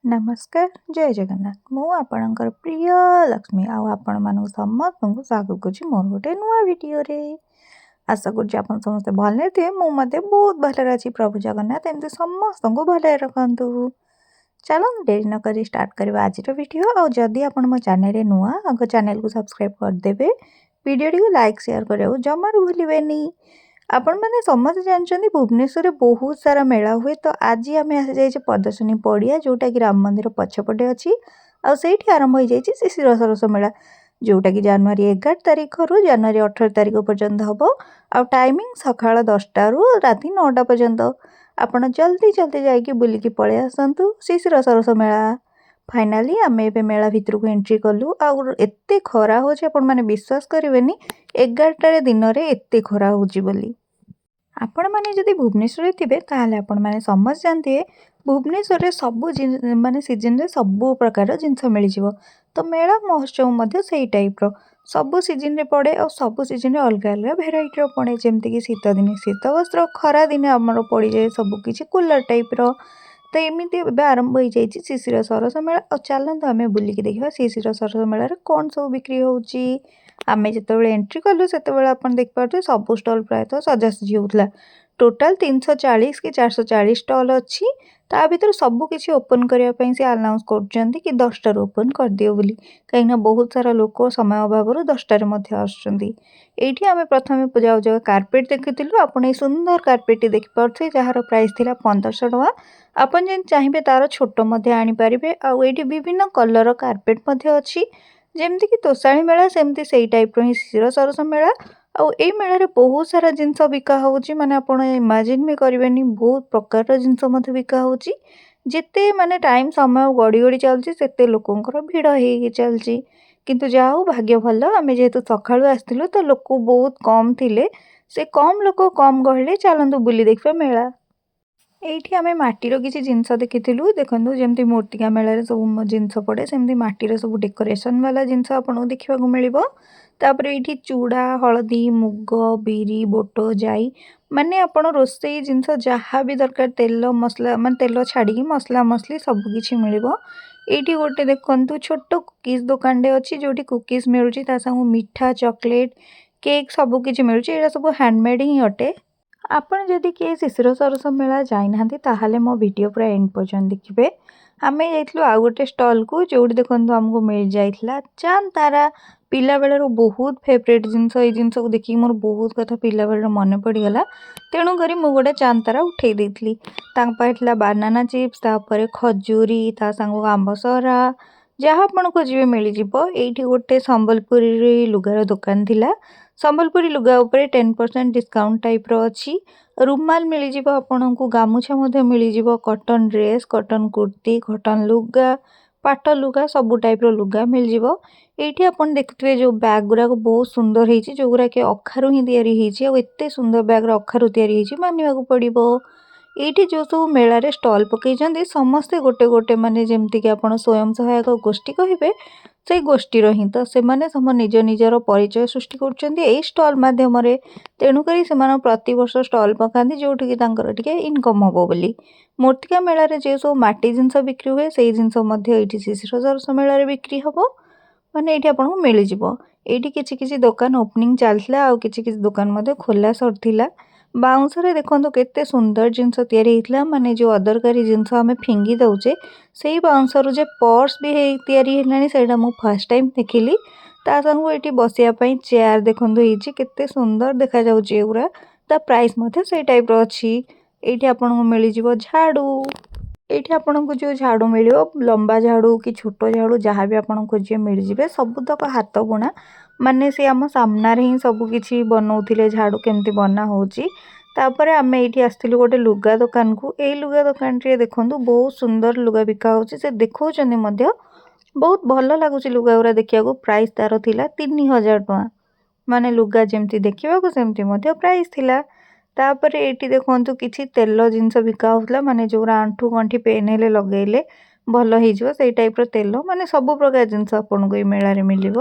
नमस्कार जय जगन्नाथ मु आपणकर प्रिय लक्ष्मी आपण मान समस्त स्वागत करुच्ची मोर गोटे नुआ वीडियो रे। आशा कर समस्त भले थे मुझे बहुत भल अच्छी प्रभु जगन्नाथ एमती समस्त को भले रखु। चलो डेरी नक स्टार्ट करवा आज वीडियो। और जदि आप मो चैनल नुआ आग चैनल को सब्सक्राइब करदे वीडियो टी लाइक शेयर कर जमार भूलें। आपण मैंने समस्त जानते भुवनेश्वर बहुत सारा मेला हुए तो आज आम आसी प्रदर्शनी पड़िया जोटा कि राम मंदिर पछपटे अच्छी आठ आरंभ हो जाए शिशिर सरस मेला जोटा कि जनवरी 11 तारिख रु जनवरी 18 तारिख पर्यंत हम आ टाइमिंग सकाल 10टा रु राति 9टा पर्यंत। आपण जल्दी जल्दी जाकि बुलिकी पलि आसतु शिशिर सरस मेला। फाइनाली आम ए मेला भितर को एंट्री कलु आते खरा हो मैंने विश्वास करेनि 11टा दिन में एत खरा हो आपण मैंने जदि भुवनेश्वर थे ताहले आपण मैंने समझ जानते भुवनेश्वर सबू माने सीजन रे सबू प्रकार जिनस मिल जाव। तो मेला महोत्सव से टाइप सबू सीजन रे पड़े और सबू सीजन रे अलग अलग भेराइटर पड़े जमती कि शीत दिन शीत वस्त्र खरा दिन आमर पड़ जाए सबकि कूलर टाइप तो एमती आरंभ हो जाए शिशिर सरस मेला। और चलते आम बुलिकी देखा शिशिर सरस मेला कौन सब बिक्री होची। आमे जो एंट्री कलु से देखिए सब स्टल प्रायतः सजासजी होता टोटाल 340 कि 440 स्टल अच्छी ता भर सबकि ओपन करने से आनाउंस कर 10टार ओपन कर दियो बोली कहीं बहुत सारा लोक समय अभाव 10टार आसुँच। आम प्रथम जाऊ जाऊ कार्पेट देखी आप सुंदर कार्पेट देखिपे जार प्राइस थी 1500 टका। आपन जेन चाहिए तार छोट आनीपारे आईटी विभिन्न कलर कार्पेट अच्छी जमती कि तोषाणी मेला सेमती से टाइप ही शिशिर सरस मेला। आउ ए मेला बहुत सारा जिनस बिका होची माने आपण इमेजिन भी करेनि बहुत प्रकार जिनस बिका होची जिते माने टाइम समय गड़ी गड़ी चलती से लोकंर भिड़ हो चलती किंतु जा हो भाग्य भल आम जेहेतु सकाळु आसलु तो लोक बहुत कम थिले से कम लोक कम गहले चलतु बुली देखा मेला। एठी आमे माटीर किसी जिनस देखी देखु जमी मूर्तिका मेल सब जिनस पड़े सेमती माटीर सब डेकोरेशन वाला जिनस आपको देखा मिल। तापर ये चूड़ा हलदी मुग बिरी बोट जाई माने आपण रोसई जिनस जहाँ भी दरकार तेल मसला मान तेल छाड़ी मसला मसली सबकि मिल। ये गोटे देखु छोट कुकीज दुकान अच्छी जोटी कुकीज मिलूँ संग मिठा चॉकलेट केक सबकि मिलूँ यहाँ सब हैंडमेड ही अटे। आपण जदि किए शिशिर सरस मेला जाइना ताहले मो वीडियो पूरा एंड पर्यंत देखिए। आम जाइलु आउ गोटे स्टल को जोड़ी देखो आमको मिल जाइला चांद तारा पिला बेलर बहुत फेवरेट जिनस ये जिनस को देखिए मोर बहुत कथा पिला बेलर मन पड़गला तेणुक मु गोटे चांद तारा उठे देती पाखला बानाना चिप्स तापर खजूरी ता संग आंबसरा जहाँ आपन खोजे मिल जाव। ये गोटे संबलपुरी लुगार दुकान थिला संबलपुरी लुगा उपरे 10% डिस्काउंट टाइप अच्छी रुमाल मिल जाव आपन को गामुछा मिल जाव cotton dress cotton kurti cotton लुगा पाट लुगा सबू टाइप लुगा मिल जाव। ये आपन देखुए जो बैग गुराक बहुत सुंदर है जो गुरा के अखारु ही एत सुंदर बैग अखारु मानवा पड़ो। ये जो सब मेलार स्टल पकई समस्ते गोटे गोटे माने जमती कि आप स्वयं सहायक गोष्ठी कहे से गोष्ठीर ही तो से सम निज निजर परिचय सृष्टि कर स्टल मध्यम तेणुक प्रति वर्ष स्टल पकाती जोटि कि इनकम हम बोली। मूर्तिका मेलार जो सब माटी जिनस बिक्री हुए से जिनस शिशिर सरस मेलार बिक्री हम माने ये आपको मिल जाव। ये किसी दुकान ओपनिंग चलता आ कि दुकान खोला सरला बाउंसरे देखो केते सुंदर जिनस या माने जो अदरकारी जिनस आम फिंगी दौचे से बाउंसर जे पर्स भी या फर्स्ट टाइम देखिली ता संग ये बसापी चेयर देखो केते सुंदर देखा जाऊरा ता प्राइस से टाइप अच्छी। ये आपको मिल जाव झाड़ू ये आपन को जो झाड़ू मिल लंबा झाड़ू कि छोट झाड़ू जहाँ भी आपन खोजे मिल जाए सबूतक हाथ बुणा माने से आम सामना ही सबकि बनाऊे झाड़ू केमती बना होपर आम ये आसलु गोटे लुगा दुकान को यही लुगा दुकान देखो बहुत सुंदर लुगा बिका हो देखा बहुत भल लगुच लुगा गुरा देखा प्राइस तार थिला 3000 टका माने लुगा जमती देखा सेमती प्राइस थिला। तापर ये देखु किसी तेल जिनस बिका होता माने जो आंठू गंठी पेन हेले लगेले भल हो टाइप तेल माने सब प्रकार जिनस आपन को मेलार मिल।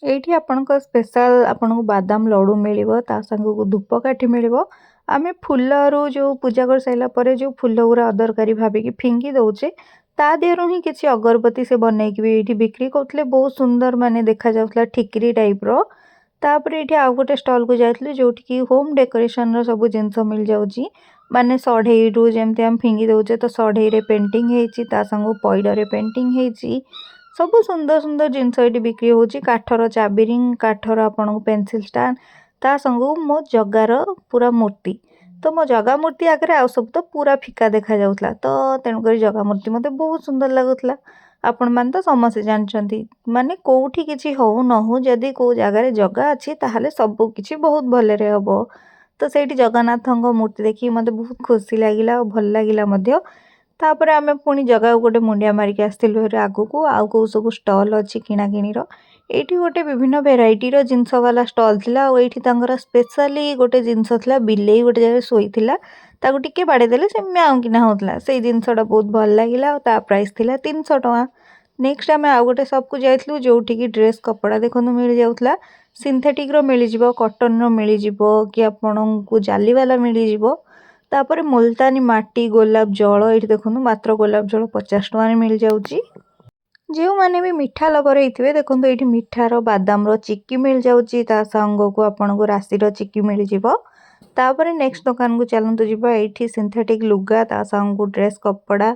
ये आपन स्पेशल आपन को बादाम लड्डू मिल संग को धूपकाठी मिल। आम फूलर जो पूजा कर सारा जो फूल गुरा अदरकारी भाविकी फिंगी दौचे ତା ଦେହରୁ ହିଁ କିଛି ଅଗରବତୀ ସେ ବନେଇକି ବି ଏଇଠି ବିକ୍ରି କରୁଥିଲେ। ବହୁତ ସୁନ୍ଦର ମାନେ ଦେଖାଯାଉଥିଲା, ଠିକିରି ଟାଇପ୍ର। ତାପରେ ଏଇଠି ଆଉ ଗୋଟେ ଷ୍ଟଲ୍କୁ ଯାଇଥିଲି ଯୋଉଠିକି ହୋମ୍ ଡେକୋରେସନ୍ର ସବୁ ଜିନିଷ ମିଳିଯାଉଛି। ମାନେ ସଢ଼େଇରୁ ଯେମିତି ଆମେ ଫିଙ୍ଗି ଦେଉଛେ ତ ସଢ଼େଇରେ ପେଣ୍ଟିଂ ହେଇଛି, ତା ସାଙ୍ଗକୁ ପଇଡ଼ରେ ପେଣ୍ଟିଂ ହେଇଛି। ସବୁ ସୁନ୍ଦର ସୁନ୍ଦର ଜିନିଷ ଏଇଠି ବିକ୍ରି ହେଉଛି। କାଠର ଚାବିରିଂ, କାଠର ଆପଣଙ୍କୁ ପେନ୍ସିଲ୍ ଷ୍ଟାଣ୍ଡ, ତା ସାଙ୍ଗକୁ ମୋ ଜଗାର ପୁରା ମୂର୍ତ୍ତି। ତ ମୋ ଜଗା ମୂର୍ତ୍ତି ଆଗରେ ଆଉ ସବୁ ତ ପୁରା ଫିକା ଦେଖାଯାଉଥିଲା। ତ ତେଣୁକରି ଜଗା ମୂର୍ତ୍ତି ମୋତେ ବହୁତ ସୁନ୍ଦର ଲାଗୁଥିଲା। ଆପଣମାନେ ତ ସମସ୍ତେ ଜାଣିଛନ୍ତି, ମାନେ କେଉଁଠି କିଛି ହଉ ନ ହଉ, ଯଦି କେଉଁ ଜାଗାରେ ଜଗା ଅଛି ତାହେଲେ ସବୁ କିଛି ବହୁତ ଭଲରେ ହେବ। ତ ସେଇଠି ଜଗନ୍ନାଥଙ୍କ ମୂର୍ତ୍ତି ଦେଖିକି ମୋତେ ବହୁତ ଖୁସି ଲାଗିଲା ଆଉ ଭଲ ଲାଗିଲା ମଧ୍ୟ। ତାପରେ ଆମେ ପୁଣି ଜଗାକୁ ଗୋଟେ ମୁଣ୍ଡିଆ ମାରିକି ଆସିଥିଲୁ ହେରି ଆଗକୁ। ଆଉ କେଉଁ ସବୁ ଷ୍ଟଲ୍ ଅଛି କିଣାକିଣିର। ଏଇଠି ଗୋଟେ ବିଭିନ୍ନ ଭେରାଇଟିର ଜିନିଷବାଲା ଷ୍ଟଲ୍ ଥିଲା। ଆଉ ଏଇଠି ତାଙ୍କର ସ୍ପେଶାଲି ଗୋଟେ ଜିନିଷ ଥିଲା, ବିଲେଇ ଗୋଟେ ଜାଗାରେ ଶୋଇଥିଲା, ତାକୁ ଟିକେ ବାଡ଼େଇ ଦେଲେ ସେ ମ୍ୟାଉଁ କିନା ହେଉଥିଲା। ସେଇ ଜିନିଷଟା ବହୁତ ଭଲ ଲାଗିଲା ଆଉ ତା ପ୍ରାଇସ୍ ଥିଲା 300 ଟଙ୍କା। ନେକ୍ସଟ ଆମେ ଆଉ ଗୋଟେ ସପ୍କୁ ଯାଇଥିଲୁ ଯୋଉଠିକି ଡ୍ରେସ୍ କପଡ଼ା ଦେଖନ୍ତୁ ମିଳିଯାଉଥିଲା। ସିନ୍ଥେଟିକ୍ର ମିଳିଯିବ, କଟନ୍ର ମିଳିଯିବ, କି ଆପଣଙ୍କୁ ଜାଲିବାଲା ମିଳିଯିବ। ତାପରେ ମୁଲତାନୀ ମାଟି, ଗୋଲାପ ଜଳ ଏଇଠି ଦେଖନ୍ତୁ ମାତ୍ର ଗୋଲାପ ଜଳ 50 ଟଙ୍କାରେ ମିଳିଯାଉଛି। ଯେଉଁମାନେ ବି ମିଠା ଲଭର ହେଇଥିବେ ଦେଖନ୍ତୁ ଏଇଠି ମିଠାର ବାଦାମର ଚିକି ମିଳିଯାଉଛି, ତା ସାଙ୍ଗକୁ ଆପଣଙ୍କୁ ରାଶିର ଚିକି ମିଳିଯିବ। ତାପରେ ନେକ୍ସଟ ଦୋକାନକୁ ଚାଲନ୍ତୁ ଯିବା। ଏଇଠି ସିନ୍ଥେଟିକ୍ ଲୁଗା, ତା ସାଙ୍ଗକୁ ଡ୍ରେସ୍ କପଡ଼ା,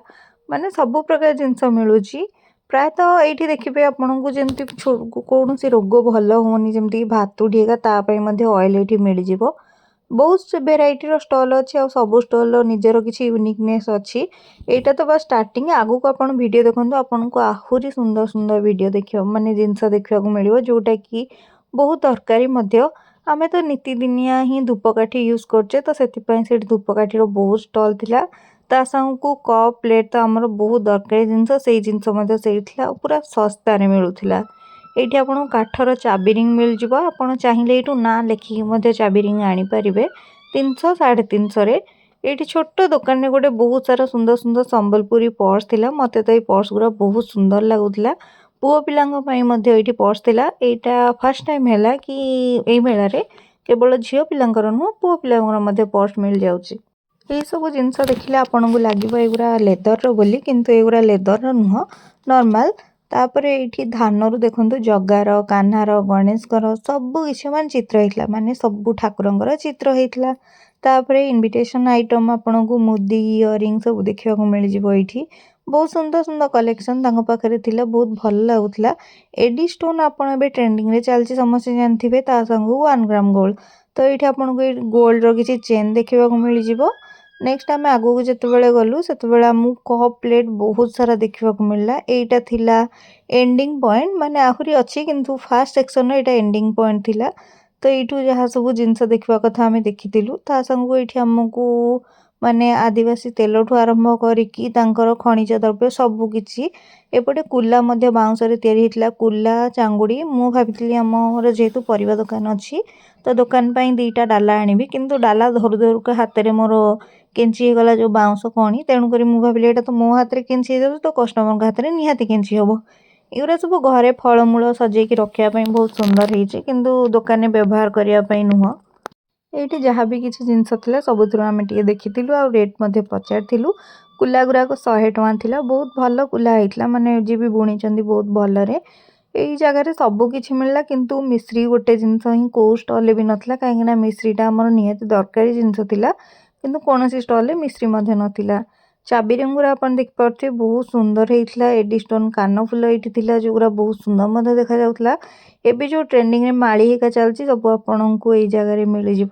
ମାନେ ସବୁ ପ୍ରକାର ଜିନିଷ ମିଳୁଛି। ପ୍ରାୟତଃ ଏଇଠି ଦେଖିବେ ଆପଣଙ୍କୁ ଯେମିତି କୌଣସି ରୋଗ ଭଲ ହେଉନି, ଯେମିତିକି ଭାତୁଡ଼ି ହେକା, ତା ପାଇଁ ମଧ୍ୟ ଅଏଲ୍ ଏଇଠି ମିଳିଯିବ। ବହୁତ ଭେରାଇଟିର ଷ୍ଟଲ୍ ଅଛି ଆଉ ସବୁ ଷ୍ଟଲ୍ର ନିଜର କିଛି ୟୁନିକନେସ୍ ଅଛି। ଏଇଟା ତ ବାସ୍ ଷ୍ଟାର୍ଟିଂ, ଆଗକୁ ଆପଣ ଭିଡ଼ିଓ ଦେଖନ୍ତୁ, ଆପଣଙ୍କୁ ଆହୁରି ସୁନ୍ଦର ସୁନ୍ଦର ଭିଡ଼ିଓ ଦେଖିବ ମାନେ ଜିନିଷ ଦେଖିବାକୁ ମିଳିବ ଯୋଉଟାକି ବହୁତ ଦରକାରୀ ମଧ୍ୟ। ଆମେ ତ ନିତିଦିନିଆ ହିଁ ଧୂପକାଠି ୟୁଜ୍ କରୁଛେ, ତ ସେଥିପାଇଁ ସେଠି ଧୂପକାଠିର ବହୁତ ଷ୍ଟଲ୍ ଥିଲା। ତା ସାଙ୍ଗକୁ କପ୍ ପ୍ଲେଟ୍ ତ ଆମର ବହୁତ ଦରକାରୀ ଜିନିଷ, ସେଇ ଜିନିଷ ମଧ୍ୟ ସେଇଠି ଥିଲା ଆଉ ପୁରା ଶସ୍ତାରେ ମିଳୁଥିଲା। ଏଇଠି ଆପଣଙ୍କୁ କାଠର ଚାବିରିଂ ମିଳିଯିବ। ଆପଣ ଚାହିଁଲେ ଏଇଠୁ ନାଁ ଲେଖିକି ମଧ୍ୟ ଚାବିରିଂ ଆଣିପାରିବେ 300 350ରେ। ଏଇଠି ଛୋଟ ଦୋକାନରେ ଗୋଟେ ବହୁତ ସାରା ସୁନ୍ଦର ସୁନ୍ଦର ସମ୍ବଲପୁରୀ ପର୍ସ ଥିଲା। ମୋତେ ତ ଏଇ ପର୍ସ ଗୁଡ଼ା ବହୁତ ସୁନ୍ଦର ଲାଗୁଥିଲା। ପୁଅ ପିଲାଙ୍କ ପାଇଁ ମଧ୍ୟ ଏଇଠି ପର୍ସ ଥିଲା। ଏଇଟା ଫାର୍ଷ୍ଟ ଟାଇମ୍ ହେଲା କି ଏଇ ମେଳାରେ କେବଳ ଝିଅ ପିଲାଙ୍କର ନୁହଁ, ପୁଅ ପିଲାଙ୍କର ମଧ୍ୟ ପର୍ସ ମିଳିଯାଉଛି। ଏଇସବୁ ଜିନିଷ ଦେଖିଲେ ଆପଣଙ୍କୁ ଲାଗିବ ଏଗୁଡ଼ା ଲେଦରର ବୋଲି, କିନ୍ତୁ ଏଗୁଡ଼ା ଲେଦରର ନୁହଁ, ନର୍ମାଲ। ତାପରେ ଏଇଠି ଧାନରୁ ଦେଖନ୍ତୁ ଜଗାର, କାହ୍ନାର, ଗଣେଶଙ୍କର ସବୁ କିଛି ମାନେ ଚିତ୍ର ହେଇଥିଲା, ମାନେ ସବୁ ଠାକୁରଙ୍କର ଚିତ୍ର ହେଇଥିଲା। ତାପରେ ଇନଭିଟେସନ୍ ଆଇଟମ୍ ଆପଣଙ୍କୁ ମୁଦି, ଇୟରିଙ୍ଗ ସବୁ ଦେଖିବାକୁ ମିଳିଯିବ ଏଇଠି। ବହୁତ ସୁନ୍ଦର ସୁନ୍ଦର କଲେକ୍ସନ୍ ତାଙ୍କ ପାଖରେ ଥିଲା, ବହୁତ ଭଲ ଲାଗୁଥିଲା। ଏଡି ଷ୍ଟୋନ୍ ଆପଣ ଏବେ ଟ୍ରେଣ୍ଡିଙ୍ଗରେ ଚାଲିଛି ସମସ୍ତେ ଜାଣିଥିବେ, ତା ସାଙ୍ଗକୁ 1 ଗ୍ରାମ ଗୋଲ୍ଡ। ତ ଏଇଠି ଆପଣଙ୍କୁ ଏଇ ଗୋଲ୍ଡର କିଛି ଚେନ୍ ଦେଖିବାକୁ ମିଳିଯିବ। ନେକ୍ସଟ ଆମେ ଆଗକୁ ଯେତେବେଳେ ଗଲୁ ସେତେବେଳେ ଆମକୁ କପ୍ ପ୍ଲେଟ୍ ବହୁତ ସାରା ଦେଖିବାକୁ ମିଳିଲା। ଏଇଟା ଥିଲା ଏଣ୍ଡିଙ୍ଗ ପଏଣ୍ଟ, ମାନେ ଆହୁରି ଅଛି କିନ୍ତୁ ଫାର୍ଷ୍ଟ ସେକ୍ସନର ଏଇଟା ଏଣ୍ଡିଙ୍ଗ ପଏଣ୍ଟ ଥିଲା। ତ ଏଇଠୁ ଯାହା ସବୁ ଜିନିଷ ଦେଖିବା କଥା ଆମେ ଦେଖିଥିଲୁ। ତା ସାଙ୍ଗକୁ ଏଇଠି ଆମକୁ ମାନେ ଆଦିବାସୀ ତେଲଠୁ ଆରମ୍ଭ କରିକି ତାଙ୍କର ଖଣିଜ ଦ୍ରବ୍ୟ ସବୁ କିଛି। ଏପଟେ କୁଲା ମଧ୍ୟ ବାଉଁଶରେ ତିଆରି ହେଇଥିଲା, କୁଲା, ଚାଙ୍ଗୁଡ଼ି। ମୁଁ ଭାବିଥିଲି ଆମର ଯେହେତୁ ପରିବା ଦୋକାନ ଅଛି ତ ଦୋକାନ ପାଇଁ 2ଟା ଡାଲା ଆଣିବି, କିନ୍ତୁ ଡାଲା ଧରୁ ଧରୁକା ହାତରେ ମୋର କେଞ୍ଚି ହେଇଗଲା ଯେଉଁ ବାଉଁଶ କଣି। ତେଣୁକରି ମୁଁ ଭାବିଲି ଏଇଟା ତ ମୋ ହାତରେ କେଞ୍ଚି ହେଇଯାଉଛି, ତ କଷ୍ଟମରଙ୍କ ହାତରେ ନିହାତି କେଞ୍ଚି ହେବ। ଏଗୁଡ଼ା ସବୁ ଘରେ ଫଳମୂଳ ସଜେଇକି ରଖିବା ପାଇଁ ବହୁତ ସୁନ୍ଦର ହେଇଛି, କିନ୍ତୁ ଦୋକାନରେ ବ୍ୟବହାର କରିବା ପାଇଁ ନୁହଁ। ଏଇଠି ଯାହା ବି କିଛି ଜିନିଷ ଥିଲା ସବୁଥିରୁ ଆମେ ଟିକେ ଦେଖିଥିଲୁ ଆଉ ରେଟ୍ ମଧ୍ୟ ପଚାରିଥିଲୁ। କୁଲା ଗୁଡ଼ାକ 100 ଟଙ୍କା ଥିଲା। ବହୁତ ଭଲ କୁଲା ହେଇଥିଲା, ମାନେ ଯିଏ ବି ବୁଣିଛନ୍ତି ବହୁତ ଭଲରେ। ଏଇ ଜାଗାରେ ସବୁ କିଛି ମିଳିଲା, କିନ୍ତୁ ମିଶ୍ରି ଗୋଟେ ଜିନିଷ ହିଁ କେଉଁ ଷ୍ଟଲ୍ରେ ବି ନଥିଲା, କାହିଁକିନା ମିଶ୍ରିଟା ଆମର ନିହାତି ଦରକାରୀ ଜିନିଷ ଥିଲା, କିନ୍ତୁ କୌଣସି ଷ୍ଟଲ୍ରେ ମିଶ୍ରି ମଧ୍ୟ ନଥିଲା। ଚାବିରିଂ ଗୁଡ଼ା ଆପଣ ଦେଖିପାରୁଥିବେ ବହୁତ ସୁନ୍ଦର ହେଇଥିଲା। ଏଡି ଷ୍ଟୋନ୍ କାନଫୁଲ ଏଇଠି ଥିଲା ଯେଉଁଗୁଡ଼ା ବହୁତ ସୁନ୍ଦର ମଧ୍ୟ ଦେଖାଯାଉଥିଲା। ଏବେ ଯେଉଁ ଟ୍ରେଣ୍ଡିଙ୍ଗରେ ମାଳି ହେଇକା ଚାଲିଛି ସବୁ ଆପଣଙ୍କୁ ଏଇ ଜାଗାରେ ମିଳିଯିବ।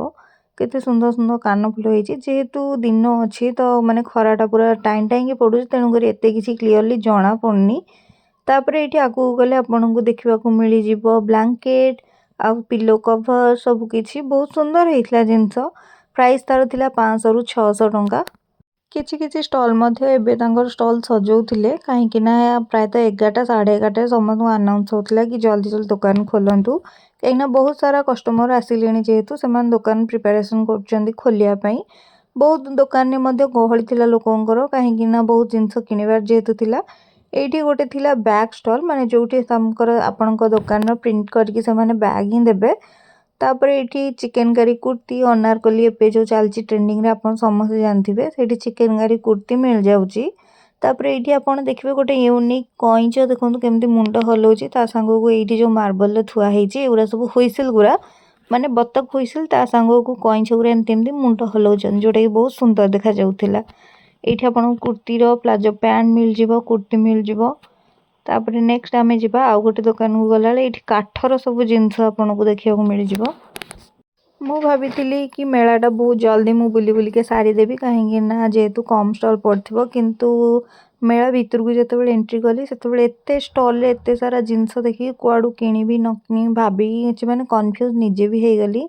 କେତେ ସୁନ୍ଦର ସୁନ୍ଦର କାନଫୁଲ ହେଇଛି। ଯେହେତୁ ଦିନ ଅଛି ତ ମାନେ ଖରାଟା ପୁରା ଟାଇମ୍ ଟାଇମ୍କି ପଡ଼ୁଛି, ତେଣୁକରି ଏତେ କିଛି କ୍ଲିଅରଲି ଜଣା ପଡ଼ୁନି। ତାପରେ ଏଇଠି ଆଗକୁ ଗଲେ ଆପଣଙ୍କୁ ଦେଖିବାକୁ ମିଳିଯିବ ବ୍ଲାଙ୍କେଟ୍ ଆଉ ପିଲୋ କଭର, ସବୁ କିଛି ବହୁତ ସୁନ୍ଦର ହେଇଥିଲା ଜିନିଷ। ପ୍ରାଇସ୍ ତାର ଥିଲା 500ରୁ 600 ଟଙ୍କା। କିଛି କିଛି ଷ୍ଟଲ୍ ମଧ୍ୟ ଏବେ ତାଙ୍କର ଷ୍ଟଲ୍ ସଜଉଥିଲେ, କାହିଁକି ନା ପ୍ରାୟତଃ 11ଟା 11:30ରେ ସମସ୍ତଙ୍କୁ ଆନାଉନ୍ସ ହେଉଥିଲା କି ଜଲ୍ଦି ଜଲ୍ଦି ଦୋକାନ ଖୋଲନ୍ତୁ। କାହିଁକିନା ବହୁତ ସାରା କଷ୍ଟମର ଆସିଲେଣି, ଯେହେତୁ ସେମାନେ ଦୋକାନ ପ୍ରିପାରେସନ୍ କରୁଛନ୍ତି ଖୋଲିବା ପାଇଁ। ବହୁତ ଦୋକାନରେ ମଧ୍ୟ ଗହଳି ଥିଲା ଲୋକଙ୍କର, କାହିଁକି ନା ବହୁତ ଜିନିଷ କିଣିବାର ଯେହେତୁ ଥିଲା। ଏଇଠି ଗୋଟେ ଥିଲା ବ୍ୟାଗ୍ ଷ୍ଟଲ୍, ମାନେ ଯେଉଁଠି ତାଙ୍କର ଆପଣଙ୍କ ଦୋକାନର ପ୍ରିଣ୍ଟ କରିକି ସେମାନେ ବ୍ୟାଗ୍ ହିଁ ଦେବେ। ତାପରେ ଏଇଠି ଚିକେନ କାରୀ କୁର୍ତ୍ତି, ଅନାରକଲି ଏବେ ଯେଉଁ ଚାଲିଛି ଟ୍ରେଣ୍ଡିଙ୍ଗରେ ଆପଣ ସମସ୍ତେ ଜାଣିଥିବେ, ସେଇଠି ଚିକେନ କାରୀ କୁର୍ତ୍ତି ମିଳିଯାଉଛି। तापर ये आपड़ देखिए गोटे यूनिक कईच देखो केमती मुंड हलाऊँच ता सांग को ये जो मार्बल थुआई एगुरा सब हुइसिल गुरा माने बतक हुइसिल ता सांग को कईच गुरा एमती मुंड हलाउछन जोटा कि बहुत सुंदर देखा जाउथिला। एठी आपन कुर्ती रो प्लाजो पैंट मिल जिवो कुर्ती मिल जिवो। तापर नेक्स्ट आमे जिबा आउ गोटे दुकान को गला एठी काठर सब जिंस आपन को देखिया को मिल जिवो। ମୁଁ ଭାବିଥିଲି କି ମେଳାଟା ବହୁତ ଜଲ୍ଦି ମୁଁ ବୁଲି ବୁଲିକି ସାରିଦେବି କାହିଁକି ନା ଯେହେତୁ କମ୍ ଷ୍ଟଲ୍ ପଡ଼ିଥିବ କିନ୍ତୁ ମେଳା ଭିତରକୁ ଯେତେବେଳେ ଏଣ୍ଟ୍ରି କଲି ସେତେବେଳେ ଏତେ ଷ୍ଟଲ୍ରେ ଏତେ ସାରା ଜିନିଷ ଦେଖିକି କୁଆଡ଼ୁ କିଣିବି ନ କିଣିବି ଭାବିକି କିଛି ମାନେ କନଫ୍ୟୁଜ୍ ନିଜେ ବି ହେଇଗଲି।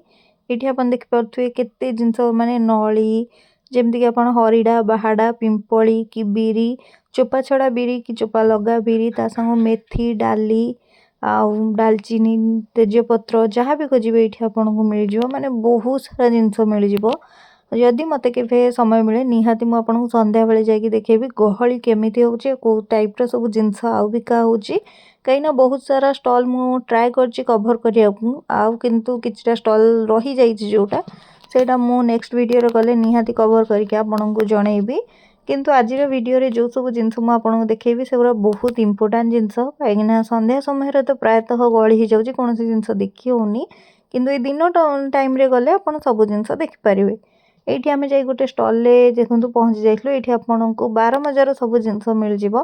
ଏଠି ଆପଣ ଦେଖିପାରୁଥିବେ କେତେ ଜିନିଷ ମାନେ ନଳି ଯେମିତିକି ଆପଣ ହରିଡ଼ା ବାହାଡ଼ା ପିମ୍ପଳି କି ବିରି ଚୋପା ଛଡ଼ା ବିରି କି ଚୋପା ଲଗା ବିରି ତା ସାଙ୍ଗ ମେଥି ଡାଲି आउ डालचीनी तेजपत्र जहाँ भी खोजे ये आपको मिल जाव माने बहुत सारा जिनस मिल जाव। जदि मत के समय मिले निहाती मुझे संध्या बेले जाकि देखेबी गहली केमी होचे कौ टाइप सब जिनस आउ बिका होची कहीं बहुत सारा स्टॉल मु ट्राए कर कवर करने आउ किंतु किछटा स्टॉल रही जाइए जोटा सेटा मु नेक्स्ट वीडियो गले निहाती कवर करके आपको जनइबी। किंतु आज वीडियो रे जो सब जिनस मुझे देखी से बहुत इंपोर्टाट जिनस कहीं संध्या समय तो प्रायतः गहली हो जाऊँगी कौन जिनस देखी होनी किंतु ये दिन टाइम रे गले आप सब जिनस देखिपारे। ये आम जा गोटे स्टल देखूँ पहुँची जाइलु ये आपन को 12 मजार सब जिनस मिल जाव।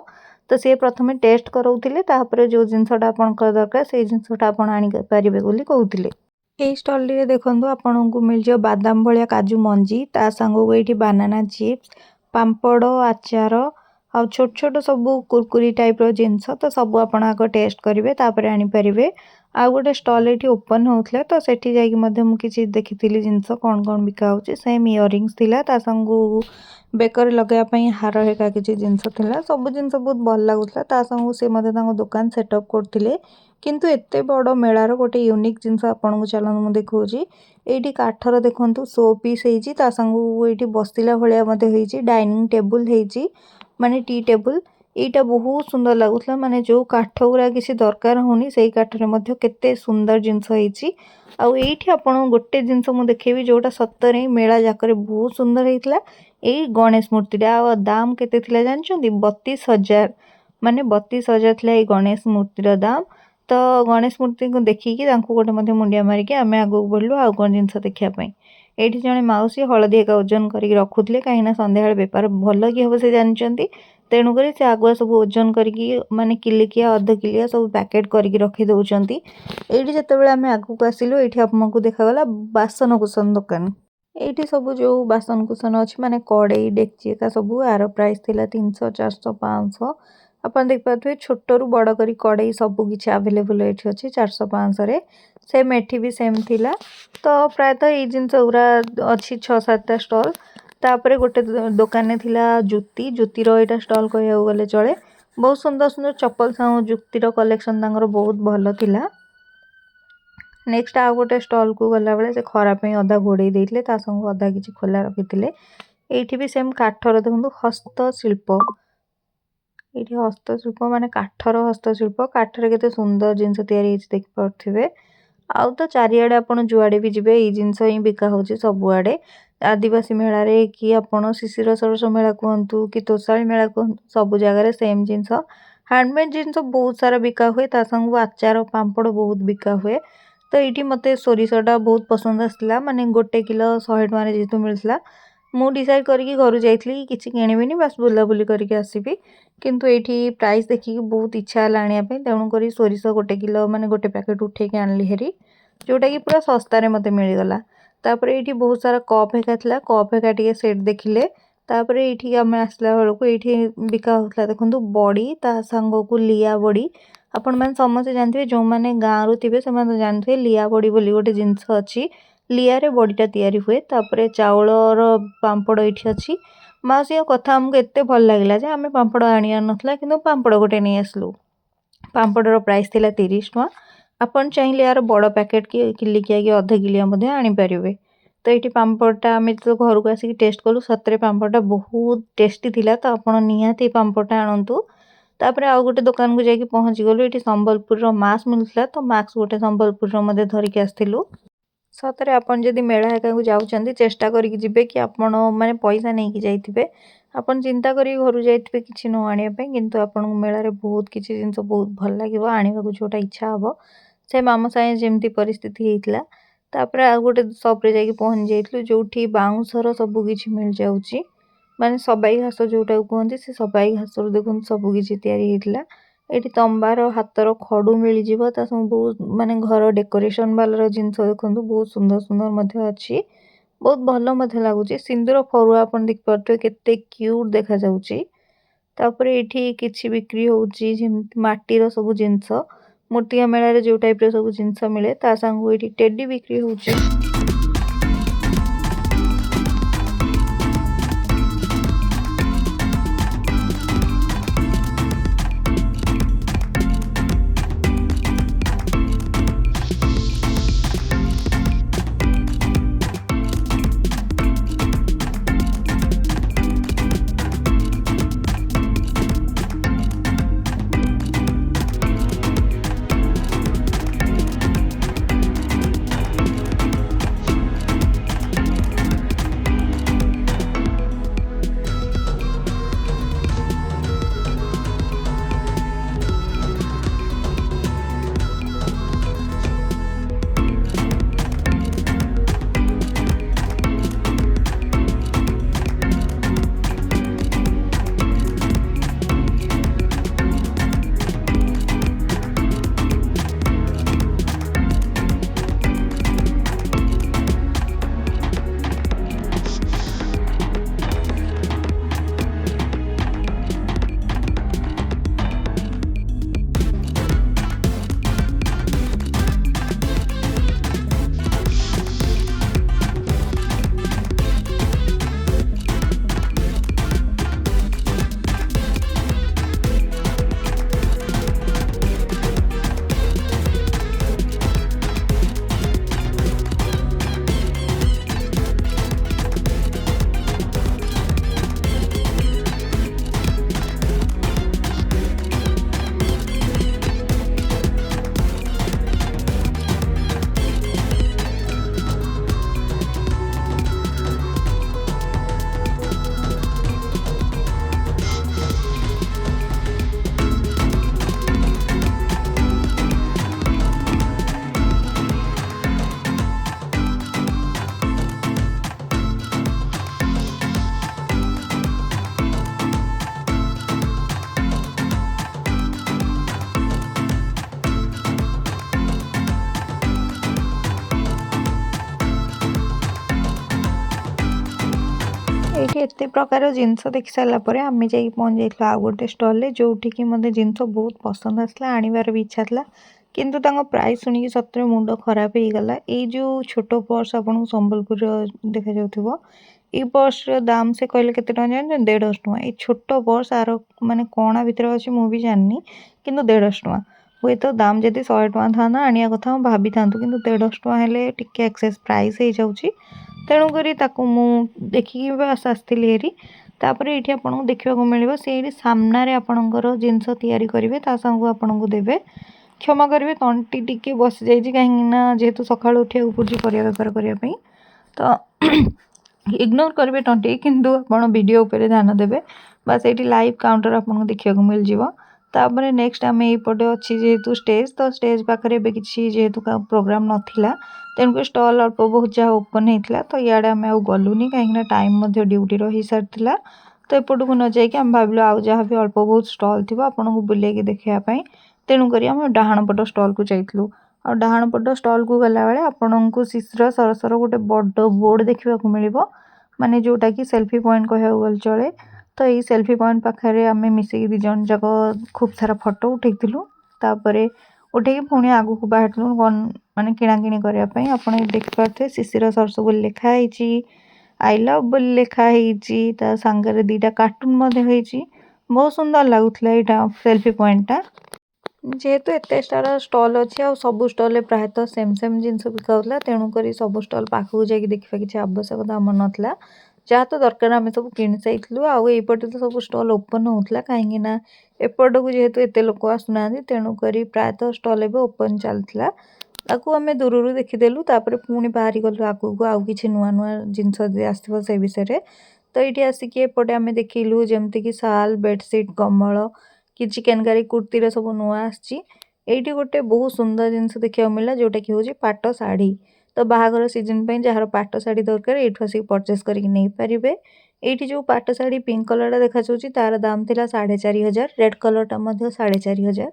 तो सी प्रथम टेस्ट कराउले जो जिनसटा आप दरकार से जिनसटा आप आनीपारे बोली कहते। ये स्टल रे देखो आपन को मिल जाव बादाम भाया काजू मंजी ता सांग को ये बानाना चिप्स पापड़ आचार आ छोट छोट सब कुरकुरी टाइप रो जिनस तो सब आपन आग टेस्ट करेंगे तापर आनीपारे। आ गोटे स्टल ये ओपन होता तो सेठी जाकि मुझे देखी जिनस कौन कौन बिका हो सेम इयरिंग्स थिला ता संगु बेकर लगाई हार हेका किसी जिनस थिला सब जिनस बहुत भल लगुला ता संगु से दुकान सेटअप करथिले। किंतु एते बड़ मेलार गोटे यूनिक जिनस आपन को चलन मु देखौची एठी काठर देखंतु शो पीस हेची ता संगु एठी बसिला भलिया मते हेची डाइनिंग टेबल हेची माने टी टेबल एटा बहुत सुंदर लगुला माने जो काठ गुरा किसी दरकार होनी से काठरे मध्य केते सुंदर जिनस हेची। आउ एठी आपन गोटे जिनस मु देखेबी जोटा सत्तरे मेला जाकरे बहुत सुंदर हेतला एई गणेश मूर्तिटा आ दाम केते थिला जानछंती 32,000 माने 32,000 थिला एई गणेश मूर्तिर दाम। तो गणेश मूर्ति को देखिकी गोटे मुंडिया मारिकी आम आगू बढ़लु आउ कौन जिनस देखापी। ये जड़े मौसी हलदी एका ओजन करके रखुले कहीं संध्या बेपार भल कि हम से जानते तेणुक से आगुआ सब ओजन करके माने किलिकिया अध किलिया सब पैकेट करके रखी दौरान। ये जिते आम आगू आसिलु ये आपको देखागला बासनकुसन दुकान ये सब जो बासनकुसन अच्छी माने कड़े डेक्ची एका सब यार प्राइस थिला 300 400 500 अपन देख पारे छोटू बड़ करी कड़े सबकि आवेलेबल ये अच्छे 400 500 रे सेम एठी भी सेम थिला। तो प्रायतः ये जिनस गुरा अच्छी 6-7टा स्टल तापर गोटे दुकान थिला जुती जुतीर यहाँ स्टल कह गले चले बहुत सुंदर सुंदर चप्पल साउंड जुतीर कलेक्शन बहुत भल थिला। नेक्स्ट आ गोटे स्टल को गला बेले से खराब अधा घोड़े देते संग अधा किसी खोला रखी ये भी सेम काठर देखो हस्तशिल्प ये हस्तशिल्प माने काठर हस्तशिल्प काठर केते सुंदर जिनस तैयारी देख पारे। आउ तो चारिआडे आपन जुआडे भी जिबे ये जिनस ही बिका होची सबुआडे आदिवासी मेला रे कि आपन शिशिर सरस मेला कहतु कि तोषाली मेला कहतु सब जगह सेम जिनस हैंडमेड जिनस बहुत सारा बिका हुए ता संग आचार पांपड़ बहुत बिका हुए। तो ये मते सोरिषटा बहुत पसंद आसला माने 1 किलो 100 टଙ୍କା जेतु मिलता मु डिसाइड करके घर जाइली कि किणविनी बास बुलाबुली करके आसबि किंतु ये प्राइस देखिए बहुत इच्छा है तेणुक सोरिष 1 किलो माने गोटे पैकेट उठे आनली हेरी जोटा कि पूरा सस्तार मत मिलगला। तापर ये बहुत सारा कप हेका थिला कप हेका टे सेट देखिले तापर ये आम आसला बेलू ये बिका होता देखो बड़ी ता सांग को लिया बड़ी आपण मैंने समस्ते जानते जो मैंने गाँव रू थे से जानते लिया बड़ी बोली गोटे जिनस अच्छी लियारे बड़ीटा तैयारी हुए तापर चाउलर पांपड़ ये अच्छी मौसी कथा आमको एत भल लगे आम पांपड़ आनियार नाला कि पांपड़ गोटे नहीं आसलु पांपड़र प्राइस थिला 30 टଙ୍କା आपन चाहिए यार बड़ पैकेट किलिकिया कि अध किलिया आनीपारे। तो ये पांपड़टा आम जो घर को आसिक टेस्ट कलु सतरे पांपड़टा बहुत टेस्टी थिला तो आपन निहाती पांपड़टा आणतु। तापर आउ गोटे दुकान को जाकि पहुँची गलु ये संबलपुर मास्क मिलता तो मास्क गोटे संबलपुर धरिकी आसलु। सतरे आपन जदि मेला हेका को जाउछंती चेष्टा करिक जिबे कि आपन माने पैसा नहीं कि जाइथिबे ଆପଣ ଚିନ୍ତା କରି ଘରୁ ଯାଇଥିବେ କିଛି ନ ଆଣିବା ପାଇଁ, କିନ୍ତୁ ଆପଣଙ୍କୁ ମେଳାରେ ବହୁତ କିଛି ଜିନିଷ ବହୁତ ଭଲ ଲାଗିବ, ଆଣିବାକୁ ଯୋଉଟା ଇଚ୍ଛା ହବ। ସେ ମାମା ସାଙ୍ଗେ ଯେମିତି ପରିସ୍ଥିତି ହେଇଥିଲା। ତାପରେ ଆଉ ଗୋଟେ ସପ୍ରେ ଯାଇକି ପହଞ୍ଚି ଯାଇଥିଲୁ, ଯୋଉଠି ବାଉଁଶର ସବୁ କିଛି ମିଳିଯାଉଛି, ମାନେ ସବାଇ ଘାସ ଯୋଉଟାକୁ କୁହନ୍ତି, ସେ ସବାଇ ଘାସରୁ ଦେଖନ୍ତୁ ସବୁ କିଛି ତିଆରି ହେଇଥିଲା। ଏଠି ତମ୍ବାର ହାତର ଖଡ଼ୁ ମିଳିଯିବ, ତା ସାଙ୍ଗେ ବହୁତ ମାନେ ଘର ଡେକୋରେସନ୍ ବାଲାର ଜିନିଷ ଦେଖନ୍ତୁ, ବହୁତ ସୁନ୍ଦର ସୁନ୍ଦର ମଧ୍ୟ ଅଛି। ବହୁତ ଭଲ ମଧ୍ୟ ଲାଗୁଛି। ସିନ୍ଦୁର ଫରୁଆ ଆପଣ ଦେଖିପାରୁଥିବେ କେତେ କ୍ୟୁଟ୍ ଦେଖାଯାଉଛି। ତାପରେ ଏଠି କିଛି ବିକ୍ରି ହଉଛି ଯେମିତି ମାଟିର ସବୁ ଜିନିଷ, ମୂର୍ତ୍ତିକା ମେଳାରେ ଯୋଉ ଟାଇପ୍ର ସବୁ ଜିନିଷ ମିଳେ, ତା ସାଙ୍ଗକୁ ଏଠି ଟେଡି ବିକ୍ରି ହଉଛି। ଏଇଠି ଏତେ ପ୍ରକାର ଜିନିଷ ଦେଖି ସାରିଲା ପରେ ଆମେ ଯାଇକି ପହଞ୍ଚି ଯାଇଥିଲୁ ଆଉ ଗୋଟେ ଷ୍ଟଲ୍ରେ, ଯୋଉଠିକି ମୋତେ ଜିନିଷ ବହୁତ ପସନ୍ଦ ଆସିଲା, ଆଣିବାର ବି ଇଚ୍ଛା ଥିଲା, କିନ୍ତୁ ତାଙ୍କ ପ୍ରାଇସ୍ ଶୁଣିକି ସତରେ ମୁଣ୍ଡ ଖରାପ ହେଇଗଲା। ଏଇ ଯୋଉ ଛୋଟ ପର୍ସ ଆପଣଙ୍କୁ ସମ୍ବଲପୁରର ଦେଖାଯାଉଥିବ, ଏଇ ପର୍ସର ଦାମ ସେ କହିଲେ କେତେ ଟଙ୍କା ଜାଣିଛନ୍ତି? 150 ଟଙ୍କା। ଏଇ ଛୋଟ ପର୍ସ ଆର ମାନେ କଣା ଭିତରେ ଅଛି ମୁଁ ବି ଜାଣିନି, କିନ୍ତୁ 150 ଟଙ୍କା। ହୁଏତ ଦାମ ଯଦି 100 ଟଙ୍କା ଥାନ୍ତା ଆଣିବା କଥା ମୁଁ ଭାବିଥାନ୍ତୁ, କିନ୍ତୁ 150 ଟଙ୍କା ହେଲେ ଟିକେ ଏକ୍ସେସ୍ ପ୍ରାଇସ୍ ହେଇଯାଉଛି। ତେଣୁକରି ତାକୁ ମୁଁ ଦେଖିକି ବାସ୍ ଆସିଥିଲି ହେରି। ତାପରେ ଏଇଠି ଆପଣଙ୍କୁ ଦେଖିବାକୁ ମିଳିବ, ସେଇଠି ସାମ୍ନାରେ ଆପଣଙ୍କର ଜିନିଷ ତିଆରି କରିବେ, ତା ସାଙ୍ଗକୁ ଆପଣଙ୍କୁ ଦେବେ। କ୍ଷମା କରିବେ, ତଣ୍ଟି ଟିକେ ବସିଯାଇଛି, କାହିଁକିନା ଯେହେତୁ ସକାଳୁ ଉଠିବାକୁ ପଡ଼ୁଛି ପରିବା ବେପାର କରିବା ପାଇଁ, ତ ଇଗ୍ନୋର କରିବେ ତଣ୍ଟି, କିନ୍ତୁ ଆପଣ ଭିଡ଼ିଓ ଉପରେ ଧ୍ୟାନ ଦେବେ। ବାସ୍ ଏଇଠି ଲାଇଭ୍ କାଉଣ୍ଟର ଆପଣଙ୍କୁ ଦେଖିବାକୁ ମିଳିଯିବ। ତାପରେ ନେକ୍ସଟ ଆମେ ଏଇପଟେ ଅଛି ଯେହେତୁ ଷ୍ଟେଜ୍, ତ ଷ୍ଟେଜ୍ ପାଖରେ ଏବେ କିଛି ଯେହେତୁ ପ୍ରୋଗ୍ରାମ୍ ନଥିଲା, ତେଣୁକରି ଷ୍ଟଲ୍ ଅଳ୍ପ ବହୁତ ଯାହା ଓପନ୍ ହେଇଥିଲା, ତ ଇଆଡ଼େ ଆମେ ଆଉ ଗଲୁନି, କାହିଁକିନା ଟାଇମ୍ ମଧ୍ୟ ଡ୍ୟୁଟିର ହେଇସାରିଥିଲା। ତ ଏପଟକୁ ନ ଯାଇକି ଆମେ ଭାବିଲୁ ଆଉ ଯାହା ବି ଅଳ୍ପ ବହୁତ ଷ୍ଟଲ୍ ଥିବ ଆପଣଙ୍କୁ ବୁଲେଇକି ଦେଖେଇବା ପାଇଁ, ତେଣୁକରି ଆମେ ଡାହାଣ ପଟ ଷ୍ଟଲ୍କୁ ଯାଇଥିଲୁ। ଆଉ ଡାହାଣ ପଟ ଷ୍ଟଲ୍କୁ ଗଲାବେଳେ ଆପଣଙ୍କୁ ଶିଶିର ସରସର ଗୋଟେ ବଡ଼ ବୋର୍ଡ଼ ଦେଖିବାକୁ ମିଳିବ, ମାନେ ଯୋଉଟାକି ସେଲ୍ଫି ପଏଣ୍ଟ କହିବାକୁ ଗଲେ ଚଳେ। ତ ଏଇ ସେଲ୍ଫି ପଏଣ୍ଟ ପାଖରେ ଆମେ ମିଶିକି 2 ଜଣ ଯାକ ଖୁବ୍ ସାରା ଫଟୋ ଉଠେଇଥିଲୁ। ତାପରେ ଉଠେଇକି ପୁଣି ଆଗକୁ ବାହାରିଥିଲୁ ମାନେ କିଣାକିଣି କରିବା ପାଇଁ। ଆପଣ ଦେଖିପାରୁଥିବେ ଶିଶିର ସରସ ବୋଲି ଲେଖା ହେଇଛି, ଆଇ ଲଭ୍ ବୋଲି ଲେଖା ହେଇଛି, ତା ସାଙ୍ଗରେ 2ଟା କାର୍ଟୁନ୍ ମଧ୍ୟ ହେଇଛି। ବହୁତ ସୁନ୍ଦର ଲାଗୁଥିଲା ଏଇଟା ସେଲ୍ଫି ପଏଣ୍ଟଟା। ଯେହେତୁ ଏତେ ସାରା ଷ୍ଟଲ୍ ଅଛି ଆଉ ସବୁ ଷ୍ଟଲ୍ରେ ପ୍ରାୟତଃ ସେମ୍ ଜିନିଷ ବିକା ହେଉଥିଲା, ତେଣୁକରି ସବୁ ଷ୍ଟଲ୍ ପାଖକୁ ଯାଇକି ଦେଖିବା କିଛି ଆବଶ୍ୟକତା ଆମର ନଥିଲା। ଯାହା ତ ଦରକାର ଆମେ ସବୁ କିଣି ସାରିଥିଲୁ। ଆଉ ଏଇପଟେ ତ ସବୁ ଷ୍ଟଲ୍ ଓପନ୍ ହେଉଥିଲା, କାହିଁକିନା ଏପଟକୁ ଯେହେତୁ ଏତେ ଲୋକ ଆସୁନାହାନ୍ତି, ତେଣୁକରି ପ୍ରାୟତଃ ଷ୍ଟଲ୍ ଏବେ ଓପନ୍ ଚାଲିଥିଲା। ତାକୁ ଆମେ ଦୂରରୁ ଦେଖିଦେଲୁ, ତାପରେ ପୁଣି ବାହାରି ଗଲୁ ଆଗକୁ ଆଉ କିଛି ନୂଆ ନୂଆ ଜିନିଷ ଯଦି ଆସିଥିବ ସେ ବିଷୟରେ तो ये आसिक एपटे आम देखलु जमती साल बेडसीट कम्बल कि चिकेनकारी कुर्तीर सब नुआ आसटी गोटे बहुत सुंदर जिनस देखा मिला जोटा कि हूँ पाट शाढ़ी। तो बाहागर सीजन जार पाट शाढ़ी दरकार ये आसिक परचेस करके पारे। ये जो पाट शाढ़ी पिंक कलर देखा तार दाम थिला 4500 रेड कलरटा 4500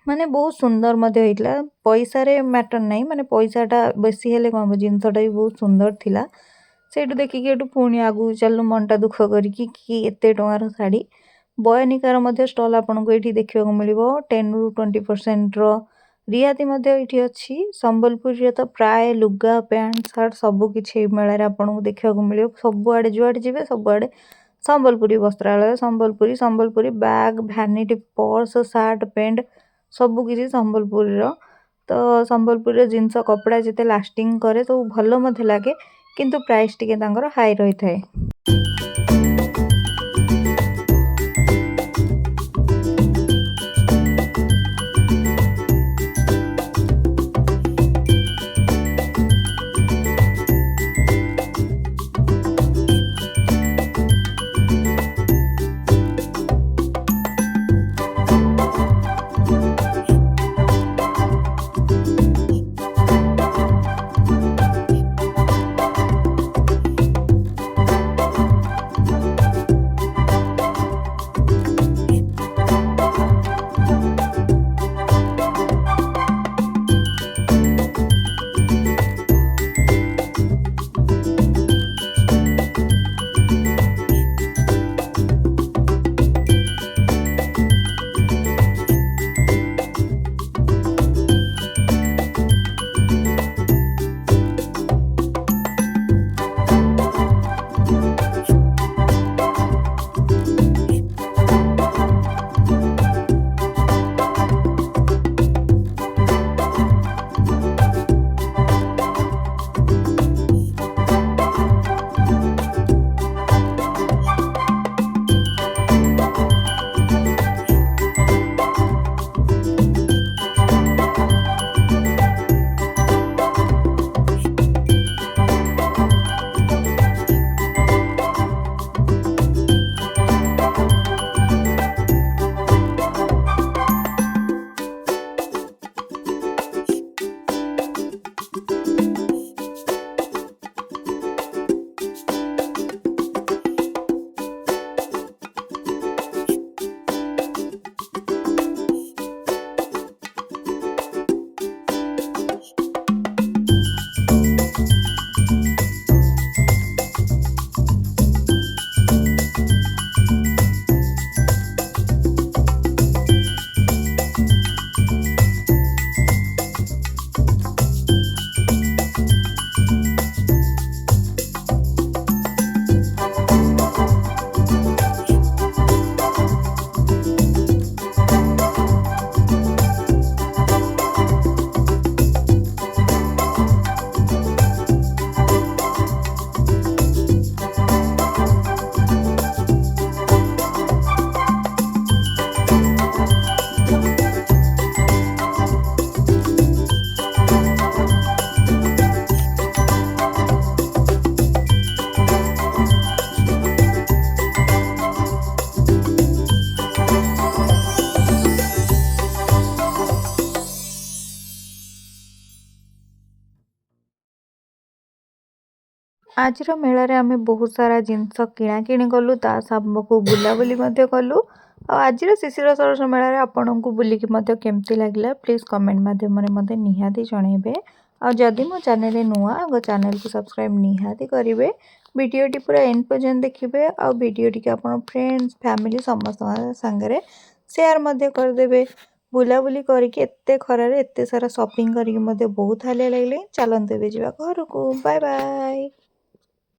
माने बहुत सुंदर होता पैसा रे मैटर नहीं माने पैसाटा बेसी हेले कम जिनसटा भी बहुत सुंदर थिला। से देखिए पुणी आगू चलू मनटा दुख करके कि एत टंकार शाढ़ी बयनिकार स्टल आपको ये देखा मिल 10 ରୁ 20% रियाती ये अच्छी। संबलपुर तो प्राय लुगा पैंट सार्ट सबकि मेलार आपको देखा मिले सबुआड़े जुआड़े जी सबुआड़े Sambalpuri Vastralaya Sambalpuri bag vanity purse shirt pant सबकि संबलपुर। तो संबलपुर जिनस कपड़ा जिते लास्टिंग करे तो भल लगे किंतु प्राइस टिके हाई रही थाए। आजर मेलार आम बहुत सारा जिनस किणाकिणी कलु ता सामको बुलाबुली कलु। आज शिशिर सरस मेलार आपन को बुलिकी केमती लगे प्लीज कमेंट माध्यम मते निहाती जनइबे। आदि मो चैनल नुआ आग चैनल को सब्सक्राइब निहाती करेंगे। वीडियोटी पूरा एंड पर्यंत देखिए आ वीडियोटी के आप फ्रेंड्स फैमिली समस्त सांगे शेयर करदे। बुलाबुली करके एते खरार एते सारा शॉपिंग करके बहुत हालिया लगे चलते जा घर को बाय बाय।